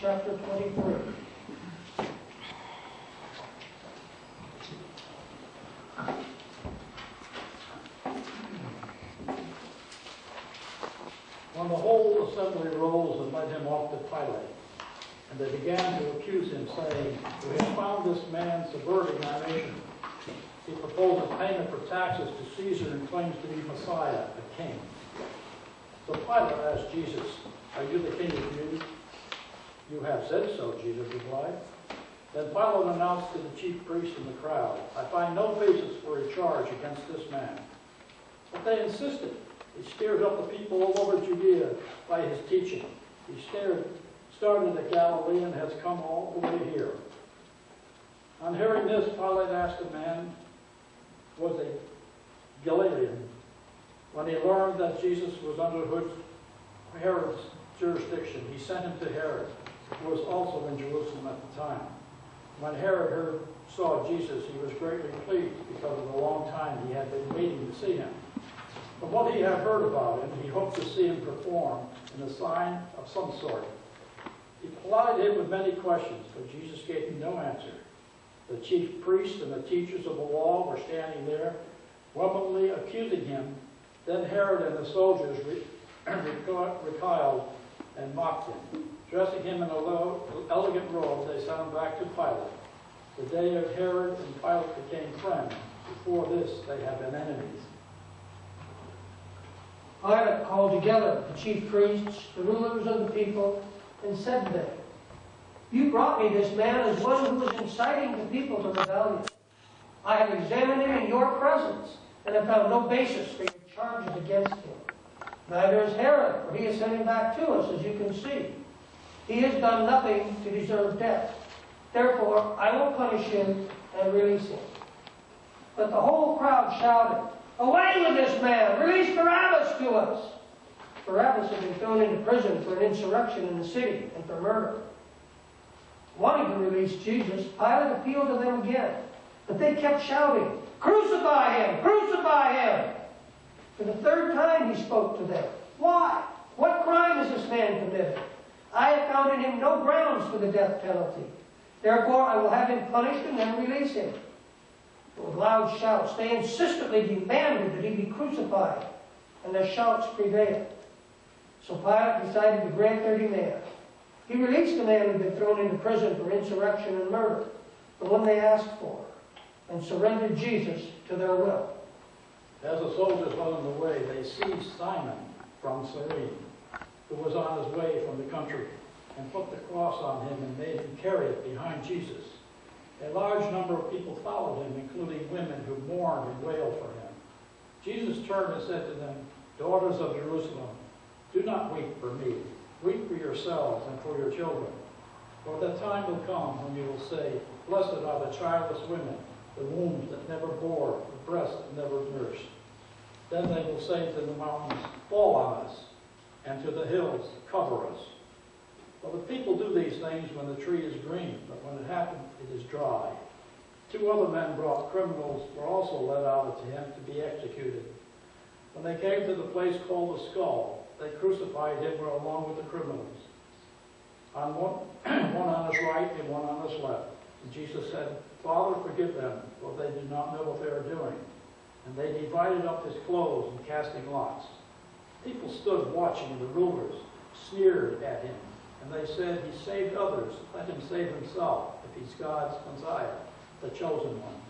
chapter 23. When the whole assembly rose and led him off to Pilate, and they began to accuse him, saying, "We have found this man subverting our nation. He proposes payment for taxes to Caesar and claims to be Messiah, the king." So Pilate asked Jesus, "Are you the king of Jews?" "You have said so," Jesus replied. Then Pilate announced to the chief priests and the crowd, "I find no basis for a charge against this man." But they insisted. He stirred up the people all over Judea by his teaching. He started at Galilee and has come all the way here. On hearing this, Pilate asked a man, was a Galilean, when he learned that Jesus was under Herod's jurisdiction, he sent him to Herod, who was also in Jerusalem at the time. When Herod saw Jesus, he was greatly pleased because of the long time he had been waiting to see him. From what he had heard about him, he hoped to see him perform in a sign of some sort. He plied him with many questions, but Jesus gave him no answer. The chief priests and the teachers of the law were standing there, vehemently accusing him. Then Herod and the soldiers reviled and mocked him. Dressing him in an elegant robe, they sent him back to Pilate. The day of Herod and Pilate became friends. Before this, they had been enemies. Pilate called together the chief priests, the rulers of the people, and said to them, "You brought me this man as one who was inciting the people to rebellion. I have examined him in your presence and have found no basis for your charges against him. Neither is Herod, for he has sent him back to us, as you can see. He has done nothing to deserve death. Therefore, I will punish him and release him." But the whole crowd shouted, "Away with this man! Release Barabbas to us!" Barabbas had been thrown into prison for an insurrection in the city and for murder. Wanting to release Jesus, Pilate appealed to them again, but they kept shouting, "Crucify him! Crucify him!" For the third time he spoke to them. "Why? What crime has this man committed? I have found in him no grounds for the death penalty. Therefore I will have him punished and then release him." With loud shouts, they insistently demanded that he be crucified, and their shouts prevailed. So Pilate decided to grant their demand. He released the man who had been thrown into prison for insurrection and murder, the one they asked for, and surrendered Jesus to their will. As the soldiers went on the way, they seized Simon from Cyrene, who was on his way from the country, and put the cross on him and made him carry it behind Jesus. A large number of people followed him, including women who mourned and wailed for him. Jesus turned and said to them, "Daughters of Jerusalem, do not weep for me. Weep for yourselves and for your children. For the time will come when you will say, 'Blessed are the childless women, the wombs that never bore, the breasts that never nursed.' Then they will say to the mountains, 'Fall on us,' and to the hills, 'Cover us.' Well, the people do these things when the tree is green, but when it happens, it is dry." 2 other men brought criminals were also led out to him to be executed. When they came to the place called the Skull, they crucified him along with the criminals, on one on his right and one on his left. And Jesus said, "Father, forgive them, for they do not know what they are doing." And they divided up his clothes and casting lots. People stood watching, and the rulers sneered at him. And they said, "He saved others. Let him save himself, if he's God's Messiah, the chosen one."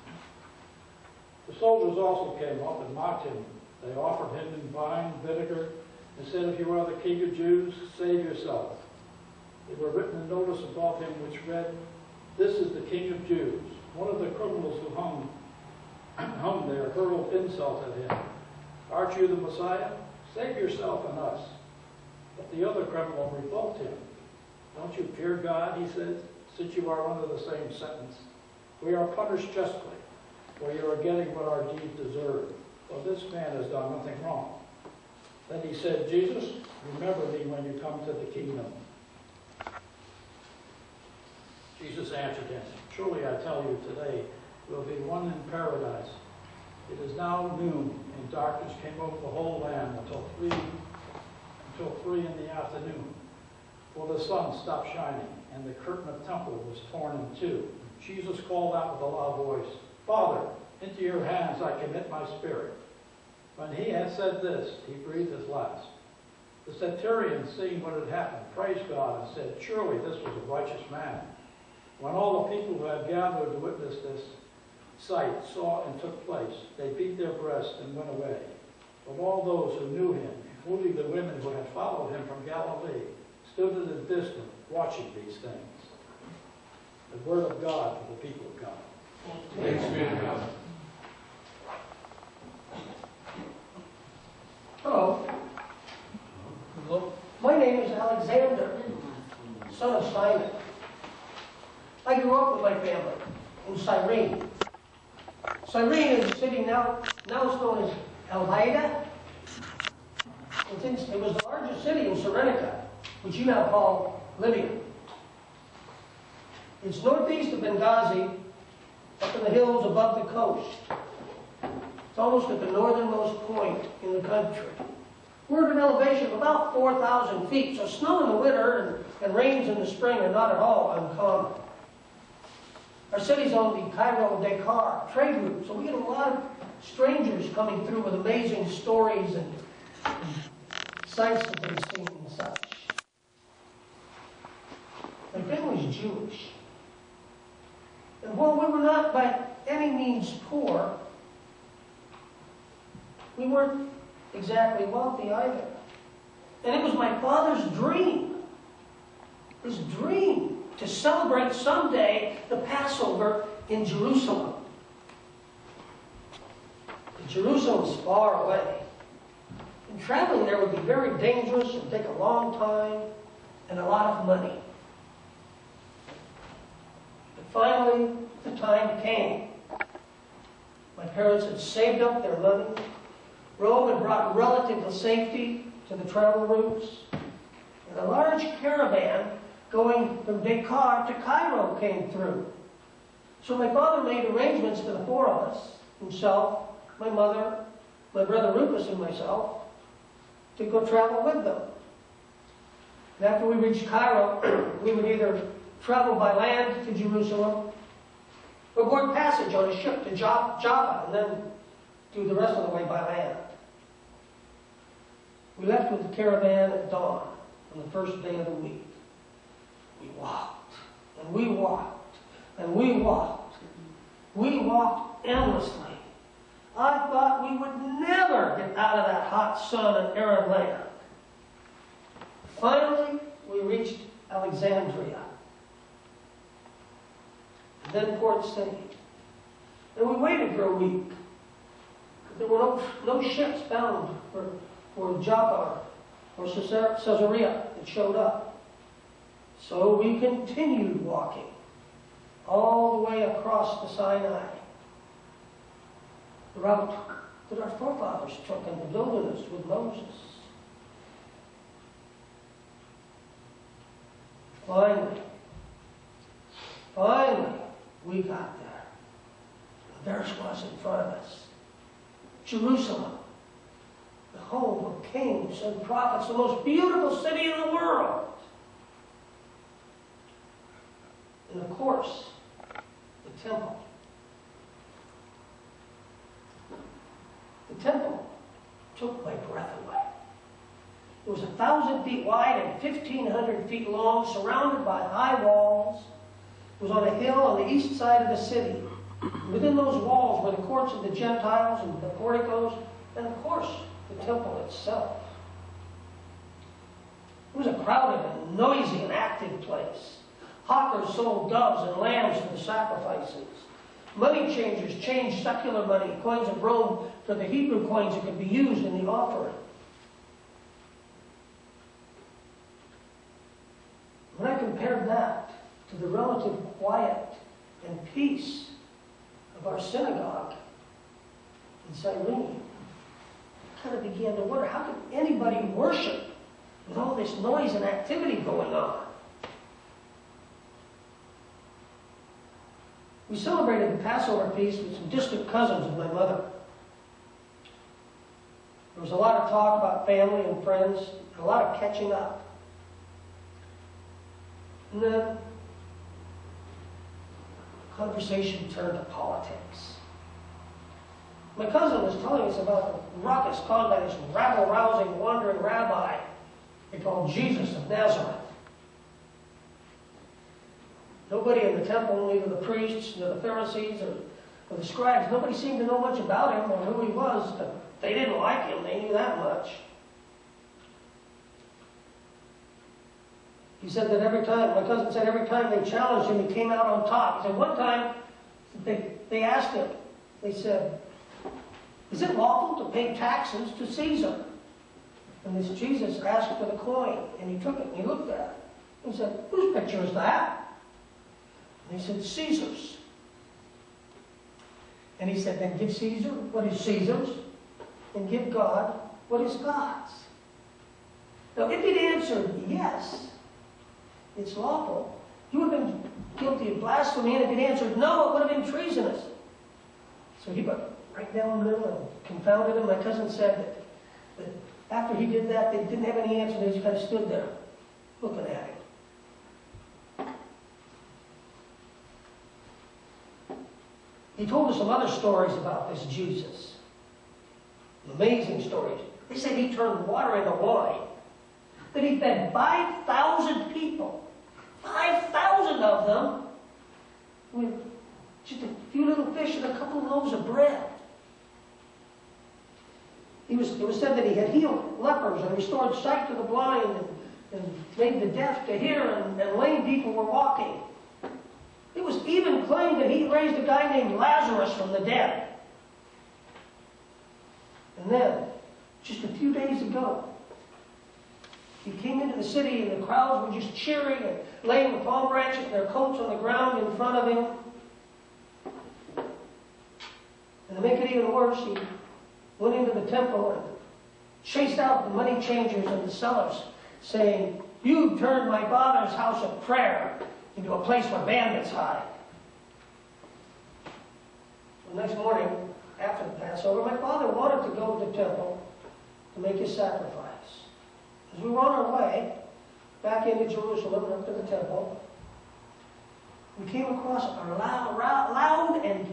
The soldiers also came up and mocked him. They offered him wine, vinegar, and said, "If you are the King of Jews, save yourself." There were written a notice above him which read, "This is the King of Jews." One of the criminals who hung there hurled insult at him. "Aren't you the Messiah? Save yourself and us." But the other criminal rebuked him. "Don't you fear God," he said, "since you are under the same sentence? We are punished justly, for you are getting what our deeds deserve. For this man has done nothing wrong." Then he said, "Jesus, remember me when you come to the kingdom." Jesus answered him, "Truly I tell you, today will be one in paradise. It is now noon, and darkness came over the whole land until 3 in the afternoon. for the sun stopped shining, and the curtain of the temple was torn in two. Jesus called out with a loud voice, "Father, into your hands I commit my spirit." When he had said this, he breathed his last. The centurion, seeing what had happened, praised God and said, "Surely this was a righteous man." When all the people who had gathered to witness this sight saw and took place, they beat their breasts and went away. But all those who knew him, including the women who had followed him from Galilee, stood at a distance watching these things. The word of God for the people of God. Thanks be to God. Hello. Hello. My name is Alexander, son of Simon. I grew up with my family in Cyrene. Cyrene is a city now known as Elvida. It was the largest city in Cyrenaica, which you now call Libya. It's northeast of Benghazi, up in the hills above the coast. It's almost at the northernmost point in the country. We're at an elevation of about 4,000 feet, so snow in the winter and rains in the spring are not at all uncommon. Our city's on the Cairo-Dakar trade route, so we get a lot of strangers coming through with amazing stories and sights that they've seen and such. My family's Jewish. And while we were not by any means poor, we weren't exactly wealthy either. And it was my father's dream, his dream, to celebrate someday the Passover in Jerusalem. Jerusalem's far away. And traveling there would be very dangerous and take a long time and a lot of money. But finally, the time came. My parents had saved up their money. Rome had brought relative safety to the travel routes. And a large caravan going from Dakar to Cairo came through. So my father made arrangements for the four of us, himself, my mother, my brother Rufus, and myself, to go travel with them. And after we reached Cairo, we would either travel by land to Jerusalem or board passage on a ship to Jaffa and then do the rest of the way by land. We left with the caravan at dawn on the first day of the week. We walked, and we walked, and we walked. We walked endlessly. I thought we would never get out of that hot sun and arid land. Finally, we reached Alexandria, and then Port City. And we waited for a week. There were no ships bound for Jaffa or Caesarea that showed up. So we continued walking all the way across the Sinai, the route that our forefathers took in the wilderness with Moses. Finally, we got there. There it was in front of us. Jerusalem, the home of kings and prophets, the most beautiful city in the world. And of course, the temple. The temple took my breath away. It was 1,000 feet wide and 1,500 feet long, surrounded by high walls. It was on a hill on the east side of the city. Within those walls were the courts of the Gentiles and the porticos, and of course, the temple itself. It was a crowded and noisy and active place. Hawkers sold doves and lambs for the sacrifices. Money changers changed secular money, coins of Rome, for the Hebrew coins that could be used in the offering. When I compared that to the relative quiet and peace of our synagogue in Cyrene, I kind of began to wonder, how could anybody worship with all this noise and activity going on? We celebrated the Passover feast with some distant cousins of my mother. There was a lot of talk about family and friends, and a lot of catching up. And then conversation turned to politics. My cousin was telling us about the ruckus caused by this rabble-rousing, wandering rabbi they called Jesus of Nazareth. Nobody in the temple, neither the priests, nor the Pharisees, or the scribes, nobody seemed to know much about him or who he was. But they didn't like him, they knew that much. He said that every time, my cousin said every time they challenged him, he came out on top. He said one time, they asked him, they said, "Is it lawful to pay taxes to Caesar?" And this Jesus asked for the coin, and he took it, and he looked at it. He said, "Whose picture is that?" And he said, "Caesar's." And he said, "Then give Caesar what is Caesar's, and give God what is God's." Now, if he'd answered yes, it's lawful, he would have been guilty of blasphemy, and if he'd answered no, it would have been treasonous. So he got right down the middle and confounded him. My cousin said that after he did that, they didn't have any answer. They just kind of stood there looking at him. He told us some other stories about this Jesus. Amazing stories. They said he turned water into wine. That he fed 5,000 people. 5,000 of them with just a few little fish and a couple of loaves of bread. It was said that he had healed lepers and restored sight to the blind and made the deaf to hear, and lame people were walking. It was even claimed that he raised a guy named Lazarus from the dead. And then, just a few days ago, he came into the city and the crowds were just cheering and laying the palm branches and their coats on the ground in front of him. And to make it even worse, he went into the temple and chased out the money changers and the sellers, saying, "You've turned my father's house of prayer into a place where bandits hide." The next morning, after the Passover, my father wanted to go to the temple to make his sacrifice. As we were on our way back into Jerusalem and up to the temple, we came across a loud and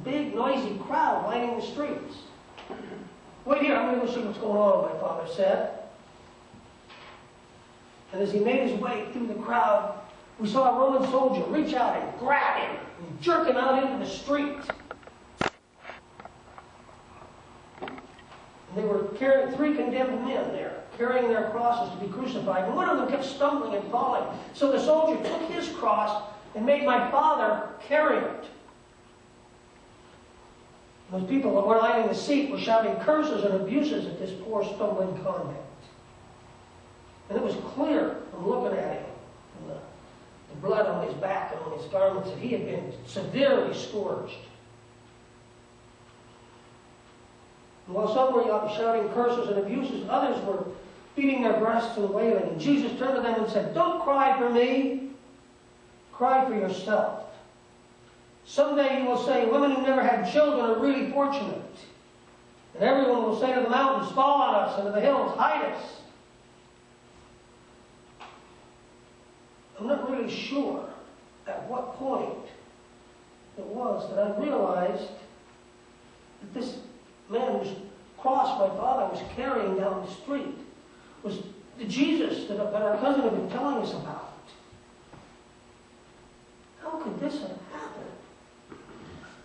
big, noisy crowd lining the streets. "Wait here, I'm going to go see what's going on," my father said. And as he made his way through the crowd, we saw a Roman soldier reach out and grab him and jerk him out into the street. And they were carrying 3 condemned men there, carrying their crosses to be crucified. And one of them kept stumbling and falling. So the soldier took his cross and made my father carry it. Those people that were lying in the seat were shouting curses and abuses at this poor stumbling convict. And it was clear from looking at him, from the blood on his back and on his garments, that he had been severely scourged. And while some were shouting curses and abuses, others were beating their breasts and wailing. And Jesus turned to them and said, "Don't cry for me, cry for yourself. Someday you will say, women who never had children are really fortunate. And everyone will say to the mountains, fall on us, and to the hills, hide us." I'm not really sure at what point it was that I realized that this man whose cross my father was carrying down the street was the Jesus that our cousin had been telling us about. How could this have happened?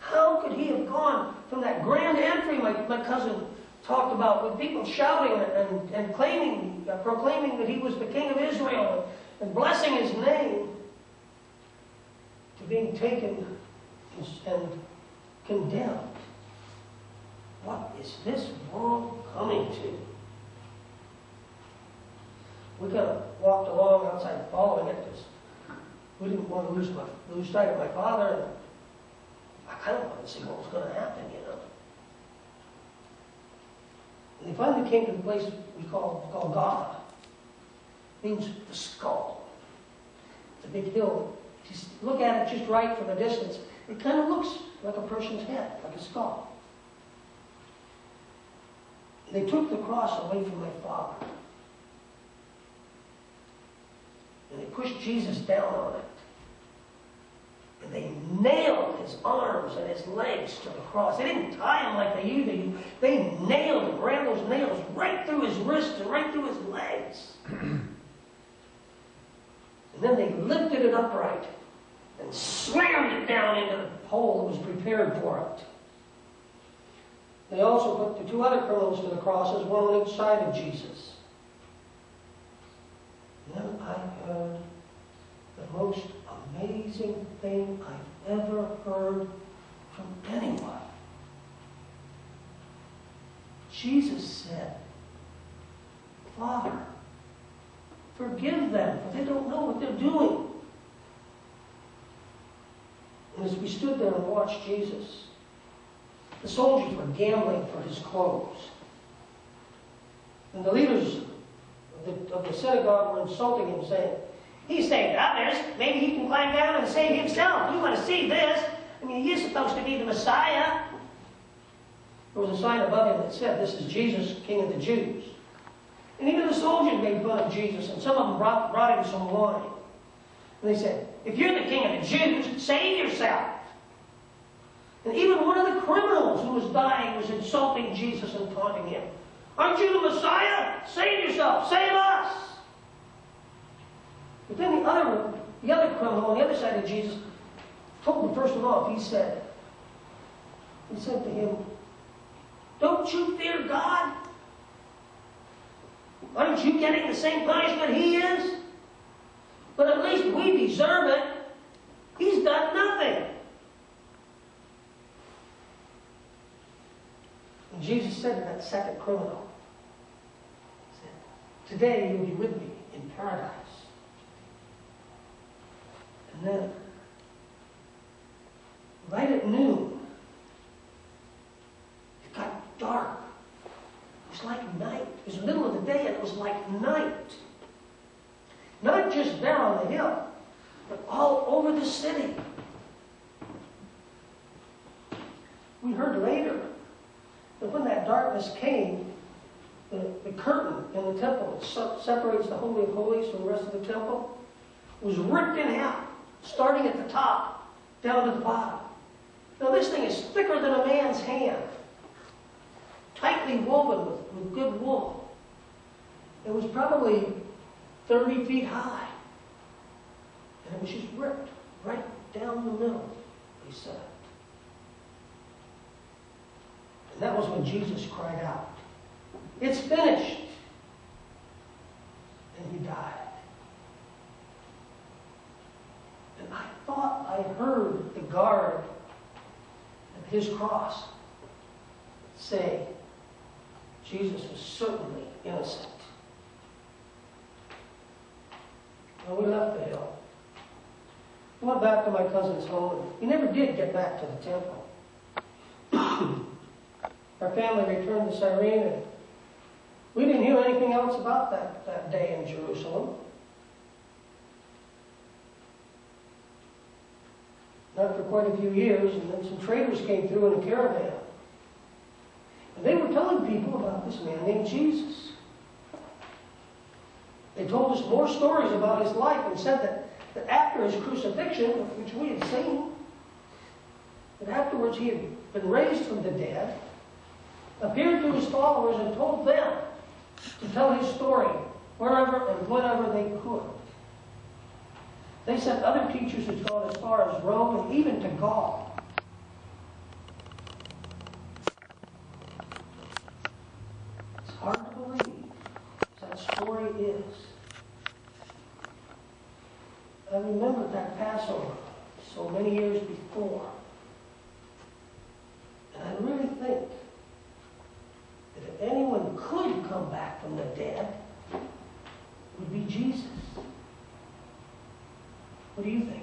How could he have gone from that grand entry my cousin talked about, with people shouting and proclaiming that he was the King of Israel and blessing his name, to being taken and condemned? What is this world coming to? We kind of walked along outside following it because we didn't want to lose sight of my father. And I kind of wanted to see what was going to happen, you know. And they finally came to the place we call Golgotha. It means the skull. It's a big hill. Just look at it just right from a distance. It kind of looks like a person's head, like a skull. They took the cross away from my father. And they pushed Jesus down on it. And they nailed his arms and his legs to the cross. They didn't tie him like they usually do. They nailed him, ran those nails right through his wrists and right through his legs. And then they lifted it upright and slammed it down into the hole that was prepared for it. They also put the two other criminals to the crosses, one on each side of Jesus. And then I heard the most amazing thing I've ever heard from anyone. Jesus said, "Father, forgive them, for they don't know what they're doing." And as we stood there and watched Jesus, the soldiers were gambling for his clothes. And the leaders of the synagogue were insulting him, saying, "He saved others. Maybe he can climb down and save himself. We want to see this. I mean, he's supposed to be the Messiah." There was a sign above him that said, "This is Jesus, King of the Jews." And even the soldiers made fun of Jesus, and some of them brought him some wine. And they said, "If you're the King of the Jews, save yourself." And even one of the criminals who was dying was insulting Jesus and taunting him. "Aren't you the Messiah? Save yourself! Save us!" But then the other criminal on the other side of Jesus told him first of all, he said to him, "Don't you fear God? Aren't you getting the same punishment he is? But at least we deserve it. He's done nothing." And Jesus said to that second criminal, he said, "Today you'll be with me in paradise." And then, right at noon, it got dark. It was like night. It was the middle of the day and it was like night. Not just there on the hill, but all over the city. We heard later that when that darkness came, the curtain in the temple that separates the Holy of Holies from the rest of the temple was ripped in half, starting at the top, down to the bottom. Now this thing is thicker than a man's hand, tightly woven with good wool. It was probably 30 feet high. And it was just ripped right down the middle, they said. And that was when Jesus cried out, "It's finished!" And he died. And I thought I heard the guard at his cross say, Jesus was certainly innocent. Well, we left the hill. We went back to my cousin's home. We never did get back to the temple. Our family returned to Cyrene, and we didn't hear anything else about that day in Jerusalem. Not for quite a few years, and then some traders came through in a caravan. And they were telling people about this man named Jesus. They told us more stories about his life and said that after his crucifixion, which we had seen, that afterwards he had been raised from the dead, appeared to his followers and told them to tell his story wherever and whenever they could. They said other teachers had gone as far as Rome and even to Gaul. It's hard to believe that story is. I remember that Passover so many years before. And I really think that if anyone could come back from the dead, it would be Jesus. What do you think?